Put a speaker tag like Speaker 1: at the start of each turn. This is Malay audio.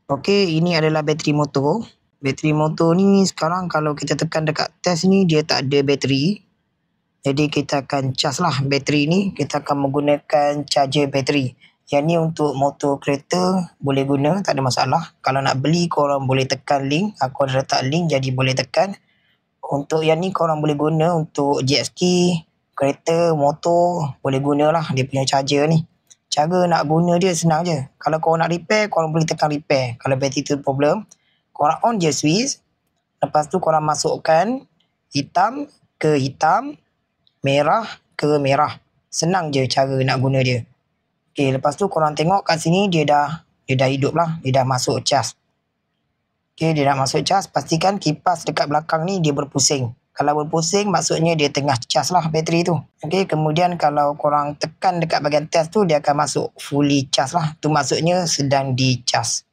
Speaker 1: Okey, ini adalah bateri motor. Bateri motor ni sekarang kalau kita tekan dekat test ni, dia tak ada bateri. Jadi kita akan cas lah bateri ni. Kita akan menggunakan charger bateri. Yang ni untuk motor kereta boleh guna, tak ada masalah. Kalau nak beli, korang boleh tekan link. Aku ada letak link, jadi boleh tekan. Untuk yang ni korang boleh guna untuk jet ski, kereta, motor. Boleh gunalah dia punya charger ni. Cara nak guna dia senang je. Kalau korang nak repair, korang boleh tekan repair. Kalau bateri tu problem, korang on je switch. Lepas tu korang masukkan hitam ke hitam, merah ke merah. Senang je cara nak guna dia. Okey, lepas tu korang tengok kat sini dia dah hidup lah. Dia dah masuk cas. Okey, dia dah masuk cas. Pastikan kipas dekat belakang ni dia berpusing. Kalau berpusing, maksudnya dia tengah cas lah bateri tu. Okey, kemudian kalau korang tekan dekat bahagian test tu, dia akan masuk fully cas lah. Tu maksudnya sedang dicas.